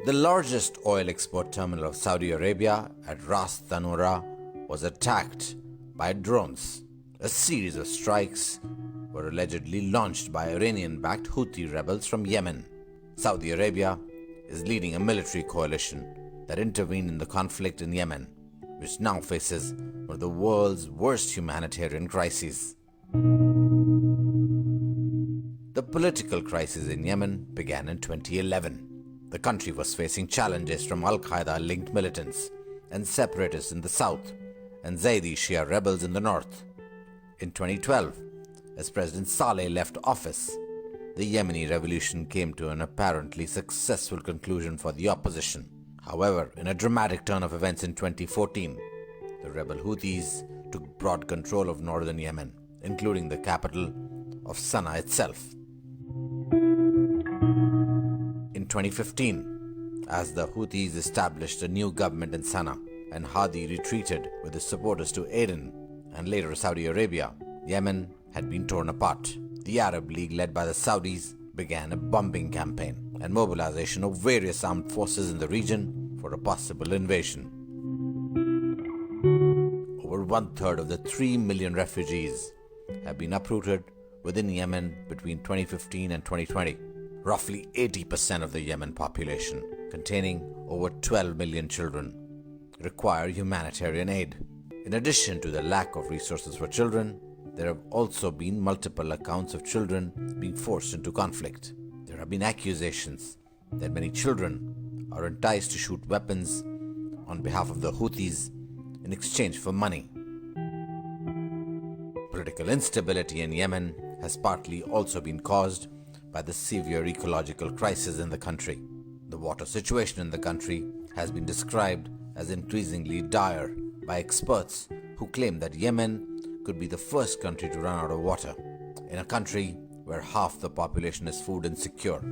The largest oil export terminal of Saudi Arabia at Rastanura was attacked by drones. A series of strikes were allegedly launched by Iranian-backed Houthi rebels from Yemen. Saudi Arabia is leading a military coalition that intervened in the conflict in Yemen, which now faces one of the world's worst humanitarian crises. The political crisis in Yemen began in 2011. The country was facing challenges from Al-Qaeda-linked militants and separatists in the south and Zaidi Shia rebels in the north. In 2012, as President Saleh left office, the Yemeni revolution came to an apparently successful conclusion for the opposition. However, in a dramatic turn of events in 2014, the rebel Houthis took broad control of northern Yemen, including the capital of Sana'a itself. In 2015, as the Houthis established a new government in Sana'a and Hadi retreated with his supporters to Aden and later Saudi Arabia, Yemen had been torn apart. The Arab League, led by the Saudis, began a bombing campaign and mobilization of various armed forces in the region for a possible invasion. Over 1/3 of the 3 million refugees have been uprooted within Yemen between 2015 and 2020. Roughly 80% of the Yemen population, containing over 12 million children, require humanitarian aid. In addition to the lack of resources for children, there have also been multiple accounts of children being forced into conflict. There have been accusations that many children are enticed to shoot weapons on behalf of the Houthis in exchange for money. Political instability in Yemen has partly also been caused by the severe ecological crisis in the country. The water situation in the country has been described as increasingly dire by experts who claim that Yemen could be the first country to run out of water, in a country where half the population is food insecure.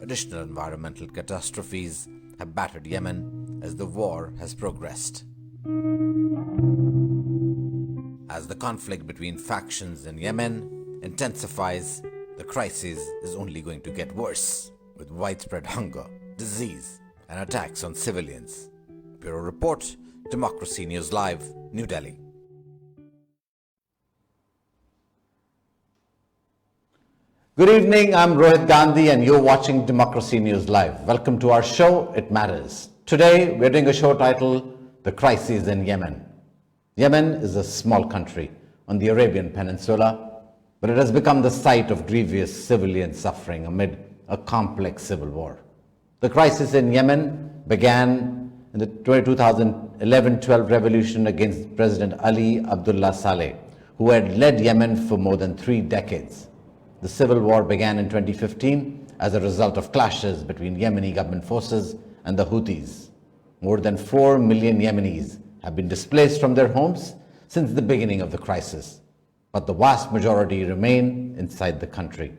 Additional environmental catastrophes have battered Yemen as the war has progressed. As the conflict between factions in Yemen intensifies, the crisis is only going to get worse, with widespread hunger, disease, and attacks on civilians. Bureau Report, Democracy News Live, New Delhi. Good evening, I'm Rohit Gandhi and you're watching Democracy News Live. Welcome to our show, It Matters. Today, we're doing a show titled, The Crisis in Yemen. Yemen is a small country on the Arabian Peninsula, but it has become the site of grievous civilian suffering amid a complex civil war. The crisis in Yemen began in the 2011-12 revolution against President Ali Abdullah Saleh, who had led Yemen for more than 3 decades. The civil war began in 2015 as a result of clashes between Yemeni government forces and the Houthis. More than 4 million Yemenis have been displaced from their homes since the beginning of the crisis, but the vast majority remain inside the country.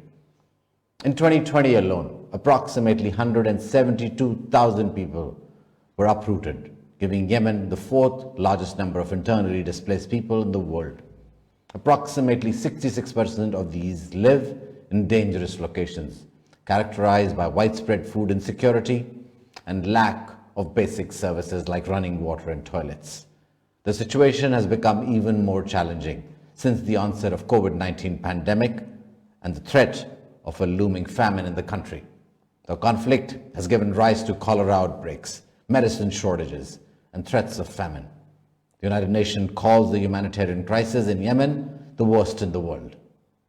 In 2020 alone, approximately 172,000 people were uprooted, giving Yemen the 4th largest number of internally displaced people in the world. Approximately 66% of these live in dangerous locations, characterized by widespread food insecurity and lack of basic services like running water and toilets. The situation has become even more challenging since the onset of COVID-19 pandemic and the threat of a looming famine in the country. The conflict has given rise to cholera outbreaks, medicine shortages, and threats of famine. The United Nations calls the humanitarian crisis in Yemen the worst in the world.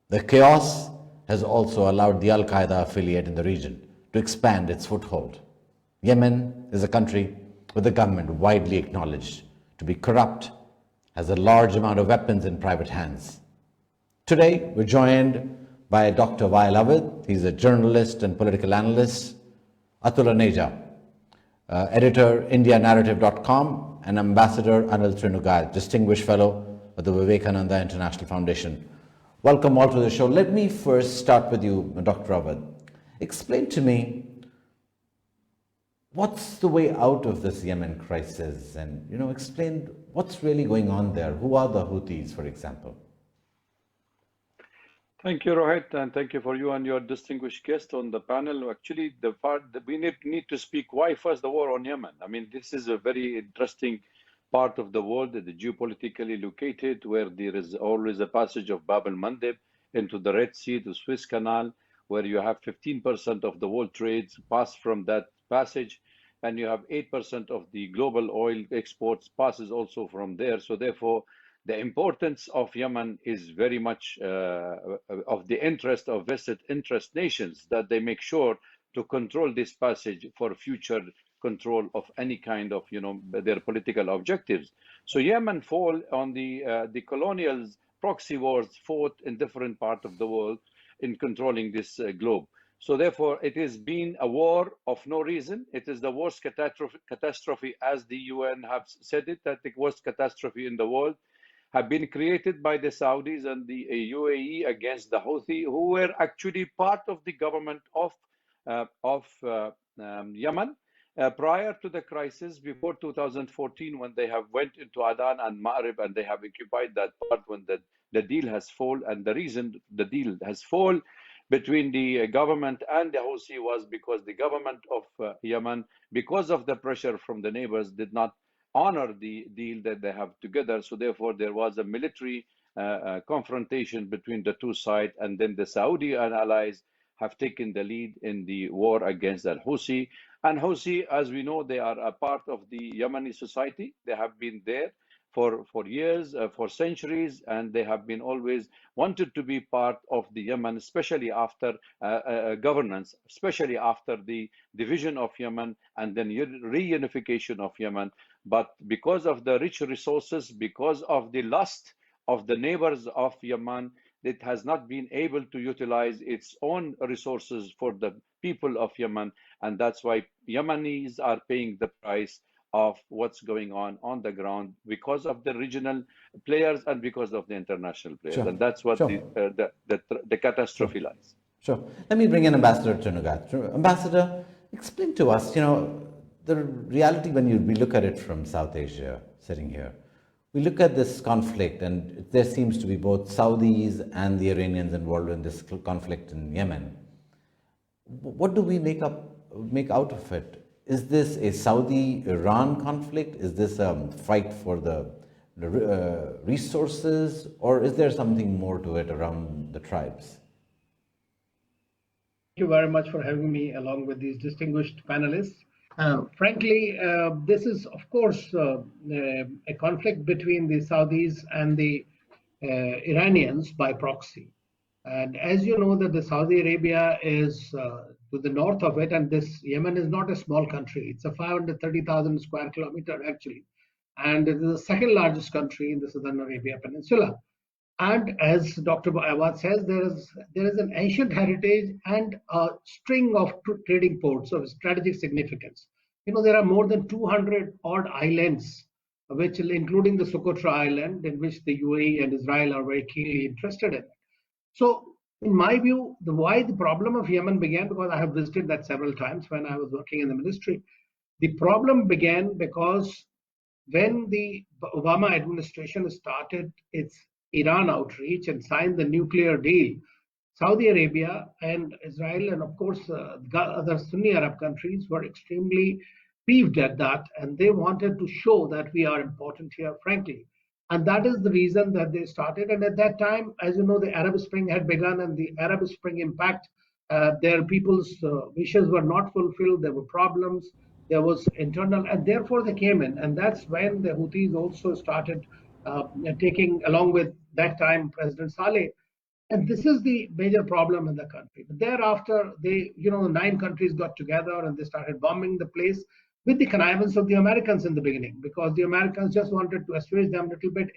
The chaos has also allowed the Al-Qaeda affiliate in the region to expand its foothold. Yemen is a country with a government widely acknowledged to be corrupt, has a large amount of weapons in private hands. Today, we're joined by Dr. Waiel Awwad. He's a journalist and political analyst. Atul Aneja, editor, indianarrative.com, and Ambassador Anil Trigunayat, distinguished fellow of the Vivekananda International Foundation. Welcome all to the show. Let me first start with you, Dr. Awwad. Explain to me, what's the way out of this Yemen crisis? And, explain what's really going on there. Who are the Houthis, for example? Thank you, Rohit, and thank you for you and your distinguished guest on the panel. Actually, the part that we need to speak why first the war on Yemen. I mean, this is a very interesting part of the world that is geopolitically located, where there is always a passage of Bab el-Mandeb into the Red Sea, the Suez Canal, where you have 15% of the world trades pass from that passage, and you have 8% of the global oil exports passes also from there. So therefore, the importance of Yemen is very much of the interest of vested interest nations that they make sure to control this passage for future control of any kind of their political objectives. So Yemen fall on the colonials proxy wars fought in different parts of the world in controlling this globe. So therefore, it has been a war of no reason. It is the worst catastrophe, as the UN have said it, that the worst catastrophe in the world have been created by the Saudis and the UAE against the Houthi, who were actually part of the government of Yemen prior to the crisis before 2014, when they have went into Adan and Ma'rib and they have occupied that part when the deal has fallen. And the reason the deal has fallen between the government and the Houthi was because the government of Yemen, because of the pressure from the neighbors, did not honor the deal that they have together. So therefore, there was a military confrontation between the two sides, and then the Saudi and allies have taken the lead in the war against al-Houthi. And Houthi, as we know, they are a part of the Yemeni society. They have been there for years, for centuries, and they have been always wanted to be part of the Yemen, especially after governance, especially after the division of Yemen and then reunification of Yemen. But because of the rich resources, because of the lust of the neighbors of Yemen, it has not been able to utilize its own resources for the people of Yemen. And that's why Yemenis are paying the price of what's going on the ground because of the regional players and because of the international players. Sure. And that's what Sure. the catastrophe Sure. lies. Sure. Let me bring in Ambassador Trigunayat. Ambassador, explain to us, the reality when we look at it from South Asia, sitting here. We look at this conflict, and there seems to be both Saudis and the Iranians involved in this conflict in Yemen. What do we make out of it? Is this a Saudi-Iran conflict? Is this a fight for the resources, or is there something more to it around the tribes? Thank you very much for having me along with these distinguished panelists. Frankly, this is, of course, a conflict between the Saudis and the Iranians by proxy. And as you know, that the Saudi Arabia is to the north of it, and this Yemen is not a small country. It's a 530,000 square kilometer actually, and it is the second largest country in the Southern Arabia Peninsula. And as Dr. Awwad says, there is an ancient heritage and a string of trading ports of strategic significance. There are more than 200 odd islands, which including the Socotra Island, in which the UAE and Israel are very keenly interested in. So, in my view, why the problem of Yemen began, because I have visited that several times when I was working in the ministry. The problem began because when the Obama administration started its Iran outreach and signed the nuclear deal, Saudi Arabia and Israel, and of course other Sunni Arab countries, were extremely peeved at that, and they wanted to show that we are important here, frankly. And that is the reason that they started. And at that time, as you know, the Arab Spring had begun, and the Arab Spring impact, their people's wishes were not fulfilled. There were problems. There was internal, and therefore they came in. And that's when the Houthis also started taking, along with that time President Saleh. And this is the major problem in the country. But thereafter, the 9 countries got together and they started bombing the place with the connivance of the Americans in the beginning, because the Americans just wanted to assuage them a little bit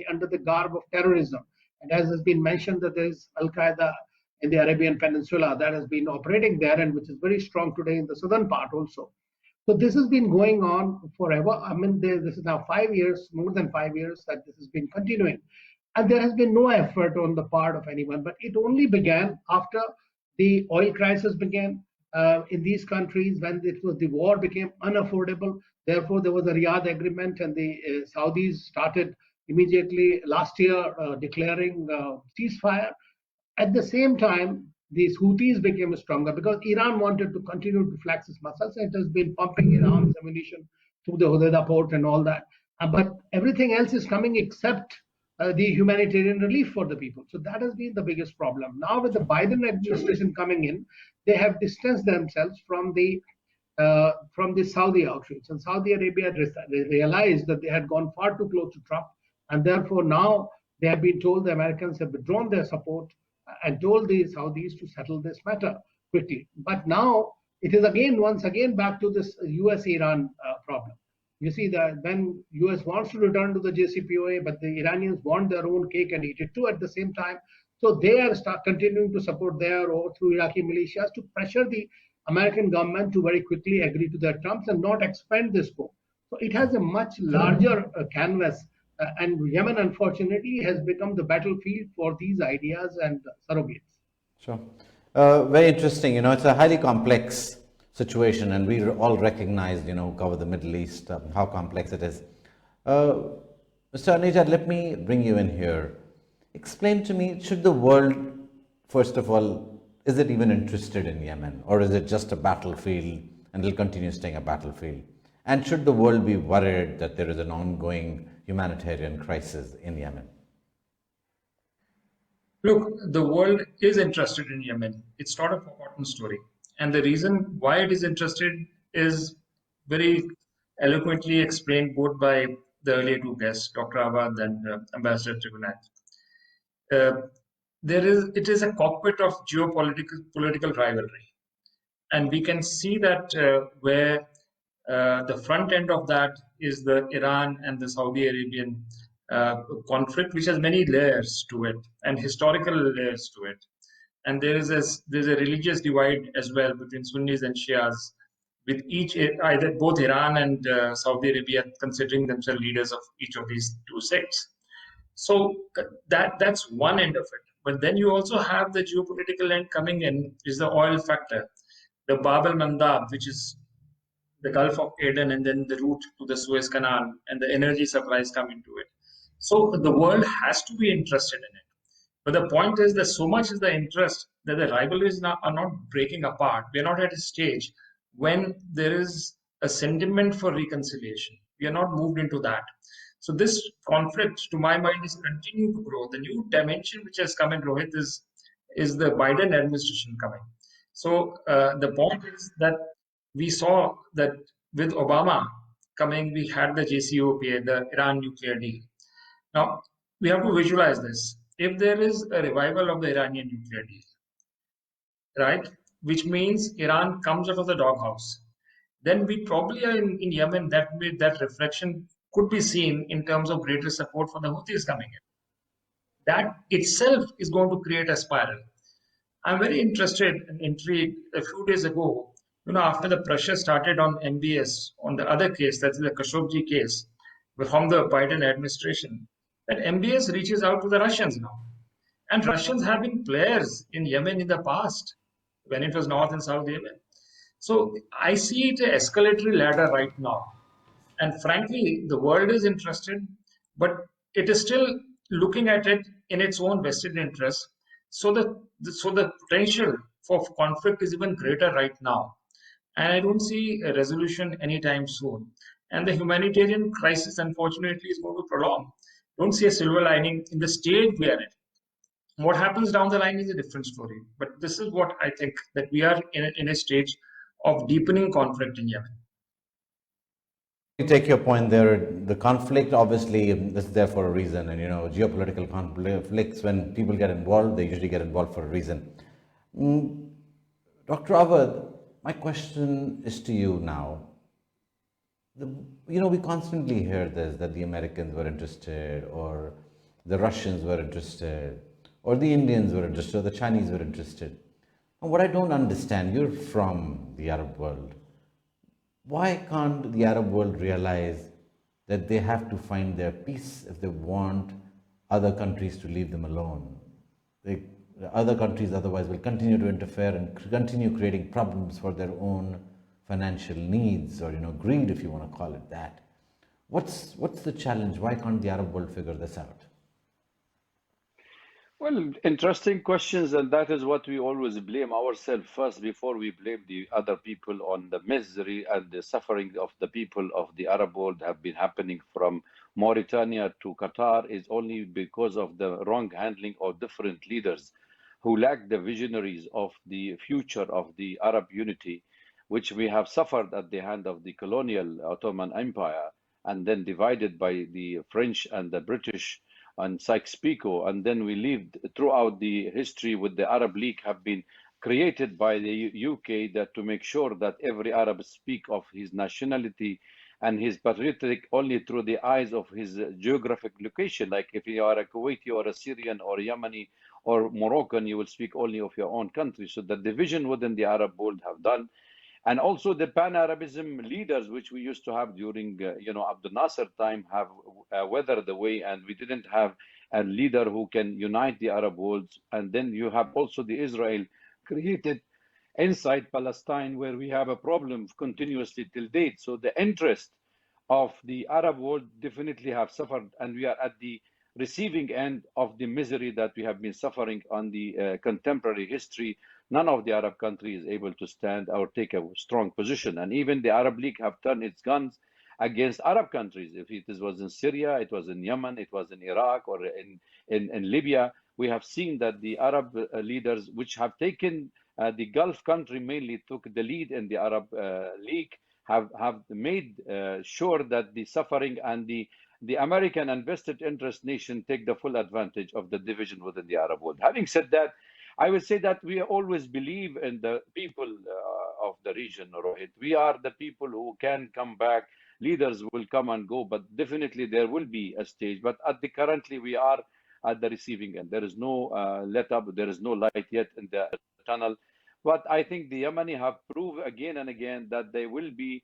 under the garb of terrorism. And as has been mentioned, that there is Al-Qaeda in the Arabian Peninsula that has been operating there, and which is very strong today in the southern part also. So this has been going on forever. I mean, this is now 5 years, more than 5 years that this has been continuing. And there has been no effort on the part of anyone, but it only began after the oil crisis began in these countries, when the war became unaffordable. Therefore, there was a Riyadh agreement, and the Saudis started immediately last year declaring ceasefire. At the same time, these Houthis became stronger because Iran wanted to continue to flex its muscles. It has been pumping in arms ammunition through the Hodeidah port and all that. But everything else is coming except the humanitarian relief for the people. So that has been the biggest problem. Now, with the Biden administration coming in, they have distanced themselves from the Saudi outreach. And Saudi Arabia realized that they had gone far too close to Trump. And therefore, now they have been told, the Americans have withdrawn their support and told the Saudis to settle this matter quickly. But now it is once again back to this US-Iran problem. You see that when US wants to return to the JCPOA, but the Iranians want their own cake and eat it too at the same time. So they are continuing to support their or through Iraqi militias to pressure the American government to very quickly agree to their terms and not expand the scope. So it has a much larger canvas. And Yemen, unfortunately, has become the battlefield for these ideas and surrogates. Sure. Very interesting. It's a highly complex situation, and we all recognize, cover the Middle East, how complex it is. Mr. Aneja, let me bring you in here. Explain to me, should the world, first of all, is it even interested in Yemen, or is it just a battlefield and will continue staying a battlefield? And should the world be worried that there is an ongoing humanitarian crisis in Yemen? Look, the world is interested in Yemen. It's not a forgotten story. And the reason why it is interested is very eloquently explained both by the earlier two guests, Dr. Awwad and Ambassador Trigunayat. It is a cockpit of geopolitical rivalry. And we can see that where the front end of that is the Iran and the Saudi Arabian conflict, which has many layers to it and historical layers to it. And there's a religious divide as well between Sunnis and Shias, with either both Iran and Saudi Arabia considering themselves leaders of each of these two sects. So that's one end of it. But then you also have the geopolitical end coming in, is the oil factor, the Bab al-Mandab, which is the Gulf of Aden, and then the route to the Suez Canal, and the energy supplies come into it. So the world has to be interested in it. But the point is that so much is the interest that the rivalries now are not breaking apart. We are not at a stage when there is a sentiment for reconciliation. We are not moved into that. So this conflict, to my mind, is continuing to grow. The new dimension which has come in, Rohit, is the Biden administration coming. So the point is that we saw that with Obama coming, we had the JCPOA, the Iran nuclear deal. Now, we have to visualize this. If there is a revival of the Iranian nuclear deal, right, which means Iran comes out of the doghouse, then we probably are in Yemen, that reflection could be seen in terms of greater support for the Houthis coming in. That itself is going to create a spiral. I'm very interested and intrigued. A few days ago, after the pressure started on MBS, on the other case, that's the Khashoggi case, from the Biden administration, that MBS reaches out to the Russians now. And Russians have been players in Yemen in the past, when it was North and South Yemen. So I see it an escalatory ladder right now. And frankly, the world is interested, but it is still looking at it in its own vested interest. So the potential for conflict is even greater right now. And I don't see a resolution anytime soon. And the humanitarian crisis, unfortunately, is going to prolong. Don't see a silver lining in the stage we are in. What happens down the line is a different story. But this is what I think, that we are in a stage of deepening conflict in Yemen. You take your point there. The conflict obviously is there for a reason, and geopolitical conflicts, when people get involved, they usually get involved for a reason. Dr. Awwad, my question is to you now. We constantly hear this, that the Americans were interested, or the Russians were interested, or the Indians were interested, or the Chinese were interested. And what I don't understand, you're from the Arab world. Why can't the Arab world realize that they have to find their peace if they want other countries to leave them alone? Other countries otherwise will continue to interfere and continue creating problems for their own financial needs, or greed, if you want to call it that. What's the challenge? Why can't the Arab world figure this out? Well, interesting questions, and that is what we always blame ourselves first before we blame the other people on the misery and the suffering of the people of the Arab world have been happening from Mauritania to Qatar is only because of the wrong handling of different leaders who lack the visionaries of the future of the Arab unity, which we have suffered at the hand of the colonial Ottoman Empire and then divided by the French and the British and Sykes-Picot, and then we lived throughout the history with the Arab League have been created by the UK that to make sure that every Arab speak of his nationality and his patriotic only through the eyes of his geographic location. Like if you are a Kuwaiti or a Syrian or a Yemeni or Moroccan, you will speak only of your own country. So the division within the Arab world have done, and also the pan-Arabism leaders, which we used to have during, Abdel Nasser time, have weathered the way, and we didn't have a leader who can unite the Arab world. And then you have also the Israel created inside Palestine, where we have a problem continuously till date. So the interest of the Arab world definitely have suffered, and we are at the receiving end of the misery that we have been suffering on the contemporary history. None of the Arab countries is able to stand or take a strong position, and even the Arab League have turned its guns against Arab countries. If it was in Syria, it was in Yemen, it was in Iraq, or in Libya, we have seen that the Arab leaders, which have taken the Gulf country mainly, took the lead in the Arab League, have made sure that the suffering and the American and vested interest nation take the full advantage of the division within the Arab world. Having said that, I would say that we always believe in the people of the region, Rohit. We are the people who can come back. Leaders will come and go, but definitely there will be a stage. But currently, we are at the receiving end. There is no let up. There is no light yet in the tunnel. But I think the Yemeni have proved again and again that they will be.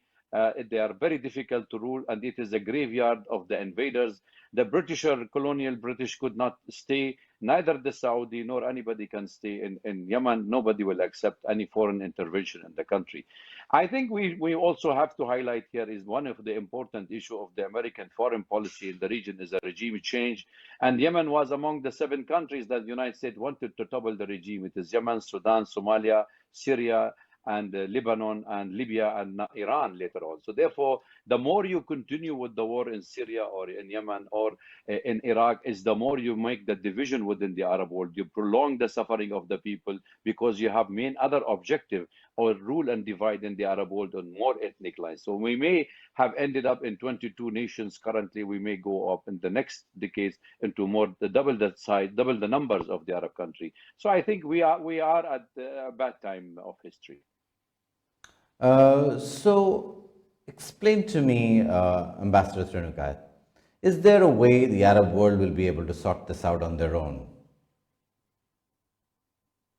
They are very difficult to rule, and it is a graveyard of the invaders. The British or colonial British could not stay, neither the Saudi nor anybody can stay in Yemen. Nobody will accept any foreign intervention in the country. I think we also have to highlight here is one of the important issue of the American foreign policy in the region is a regime change. And Yemen was among the 7 countries that the United States wanted to topple the regime. It is Yemen, Sudan, Somalia, Syria, and Lebanon and Libya and Iran later on. So therefore, the more you continue with the war in Syria or in Yemen or in Iraq, is the more you make the division within the Arab world. You prolong the suffering of the people because you have main other objective or rule and divide in the Arab world on more ethnic lines. So we may have ended up in 22 nations currently. We may go up in the next decades into more double the size, double the numbers of the Arab country. So I think we are at a bad time of history. So, explain to me, Ambassador Trigunayat, is there a way the Arab world will be able to sort this out on their own?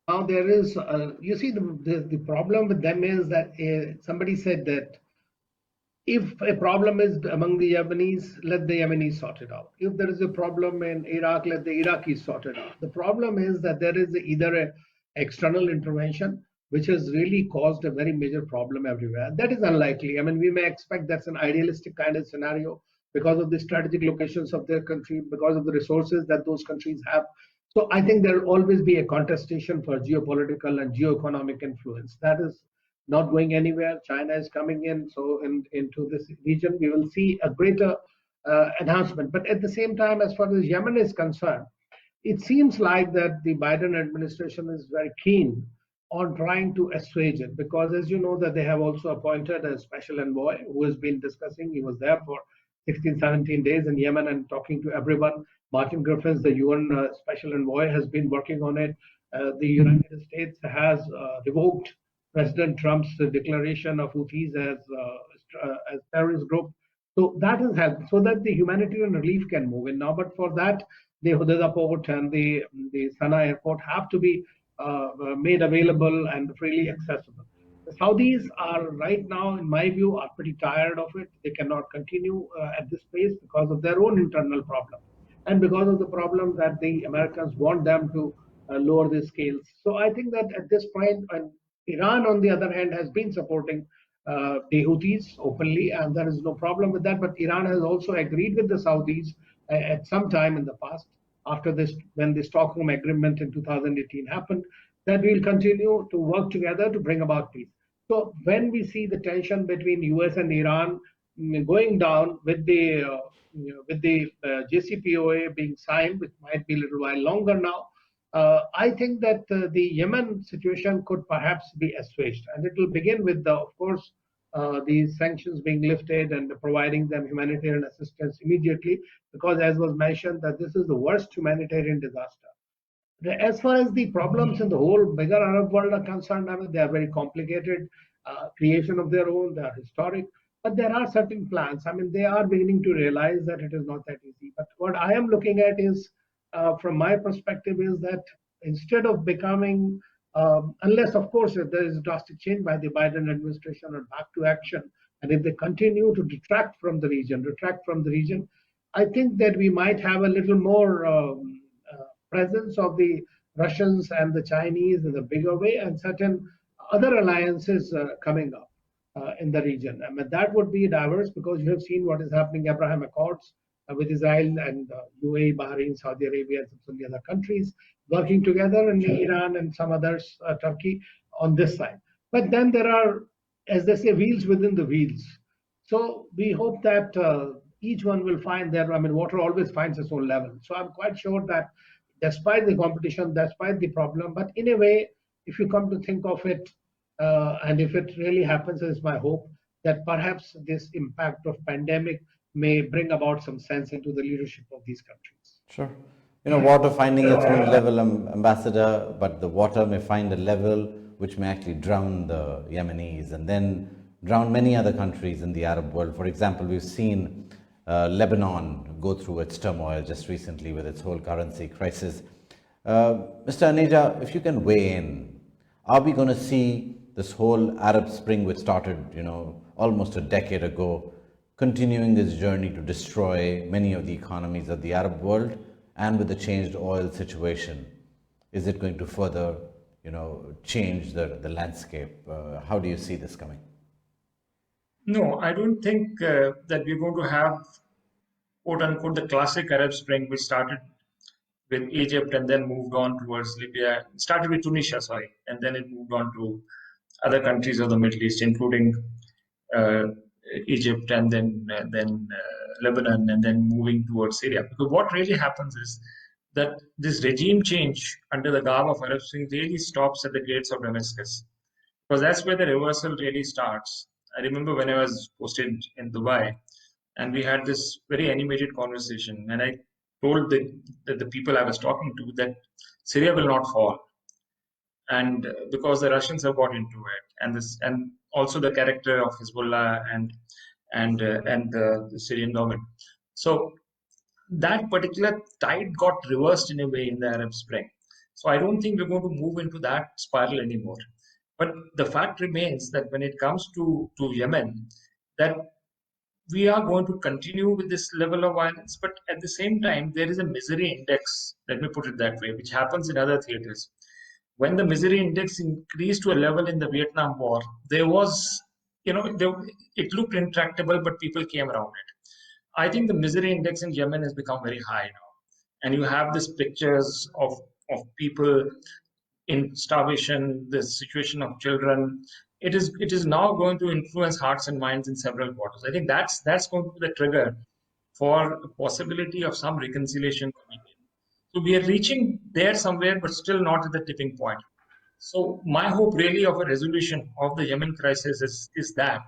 Now there is, you see, the problem with them is that somebody said that if a problem is among the Yemenis, let the Yemenis sort it out. If there is a problem in Iraq, let the Iraqis sort it out. The problem is that there is either an external intervention, which has really caused a very major problem everywhere. That is unlikely. I mean, we may expect that's an idealistic kind of scenario because of the strategic locations of their country, because of the resources that those countries have. So I think there will always be a contestation for geopolitical and geoeconomic influence. That is not going anywhere. China is coming in. So into this region, we will see a greater enhancement. But at the same time, as far as Yemen is concerned, it seems like that the Biden administration is very keen on trying to assuage it, because as you know that they have also appointed a special envoy who has been discussing. He was there for 16, 17 days in Yemen and talking to everyone. Martin Griffiths, the UN special envoy, has been working on it. The United States has revoked President Trump's declaration of Houthis as terrorist group. So that has helped so that the humanitarian relief can move in now. But for that, the Hodeidah port and the Sana'a airport have to be made available and freely accessible. The Saudis are right now, in my view, are pretty tired of it. They cannot continue at this pace because of their own internal problem and because of the problem that the Americans want them to lower the scales. So I think that at this point, Iran, on the other hand, has been supporting the Houthis openly, and there is no problem with that. But Iran has also agreed with the Saudis at some time in the past after this, when the Stockholm Agreement in 2018 happened, that we'll continue to work together to bring about peace. So when we see the tension between US and Iran going down with the JCPOA being signed, which might be a little while longer now, I think that the Yemen situation could perhaps be assuaged, and it will begin with of course, these sanctions being lifted and providing them humanitarian assistance immediately, because as was mentioned, that this is the worst humanitarian disaster. As far as the problems in the whole bigger Arab world are concerned, I mean, they are very complicated, creation of their own, they are historic, but there are certain plans. I mean, they are beginning to realize that it is not that easy. But what I am looking at is, from my perspective, is that instead of becoming, unless of course if there is a drastic change by the Biden administration or back to action, and if they continue to retract from the region, I think that we might have a little more presence of the Russians and the Chinese in a bigger way, and certain other alliances coming up in the region. I mean, that would be diverse, because you have seen what is happening, Abraham Accords with Israel and UAE, Bahrain, Saudi Arabia, and some of the other countries working together, and Iran and some others, Turkey, on this side. But then there are, as they say, wheels within the wheels. So we hope that each one will find their, I mean, water always finds its own level. So I'm quite sure that despite the competition, despite the problem, but in a way, if you come to think of it, and if it really happens, is my hope that perhaps this impact of pandemic may bring about some sense into the leadership of these countries. Sure. Water finding its own level, Ambassador, but the water may find a level which may actually drown the Yemenis and then drown many other countries in the Arab world. For example, we've seen Lebanon go through its turmoil just recently with its whole currency crisis. Mr. Aneja, if you can weigh in, are we going to see this whole Arab Spring, which started, almost a decade ago, continuing this journey to destroy many of the economies of the Arab world? And with the changed oil situation, is it going to further, change the landscape? How do you see this coming? No, I don't think that we're going to have, quote unquote, the classic Arab Spring, which started with Egypt and then moved on towards Libya. It started with Tunisia, sorry, and then it moved on to other countries of the Middle East, including Egypt and then Lebanon, and then moving towards Syria. Because what really happens is that this regime change under the garb of Arab Spring really stops at the gates of Damascus, because that's where the reversal really starts. I remember when I was posted in Dubai, and we had this very animated conversation, and I told the people I was talking to that Syria will not fall, and because the Russians have got into it, and also the character of Hezbollah and the Syrian government. So that particular tide got reversed in a way in the Arab Spring. So I don't think we're going to move into that spiral anymore. But the fact remains that when it comes to Yemen, that we are going to continue with this level of violence, but at the same time, there is a misery index, let me put it that way, which happens in other theaters. When the misery index increased to a level in the Vietnam War, there was, it looked intractable, but people came around it. I think the misery index in Yemen has become very high now. And you have these pictures of people in starvation, the situation of children. It is now going to influence hearts and minds in several quarters. I think that's going to be the trigger for a possibility of some reconciliation. So we are reaching there somewhere, but still not at the tipping point. So my hope really of a resolution of the Yemen crisis is that.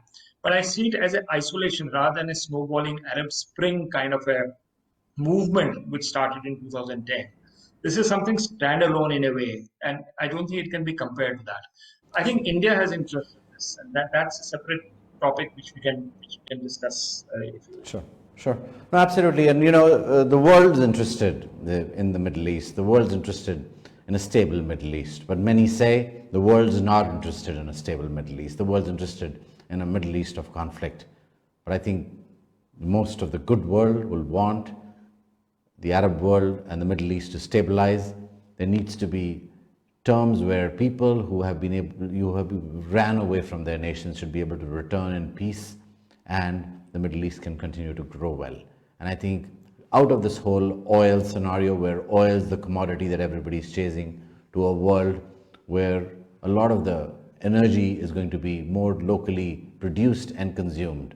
But I see it as an isolation rather than a snowballing Arab Spring kind of a movement which started in 2010. This is something standalone in a way, and I don't think it can be compared to that. I think India has interest in this, and that's a separate topic which we can discuss. Sure. No, absolutely. And the world's interested in the Middle East. The world's interested in a stable Middle East. But many say the world's not interested in a stable Middle East. The world's interested in a Middle East of conflict. But I think most of the good world will want the Arab world and the Middle East to stabilize. There needs to be terms where people who have ran away from their nations should be able to return in peace, and the Middle East can continue to grow well. And I think out of this whole oil scenario where oil is the commodity that everybody is chasing, to a world where a lot of the energy is going to be more locally produced and consumed.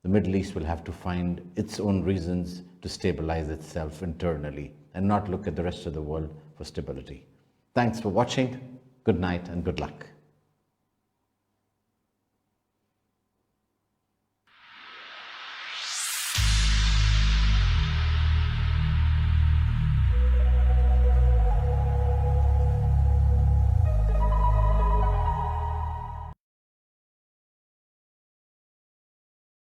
The Middle East will have to find its own reasons to stabilize itself internally and not look at the rest of the world for stability. Thanks for watching. Good night and good luck.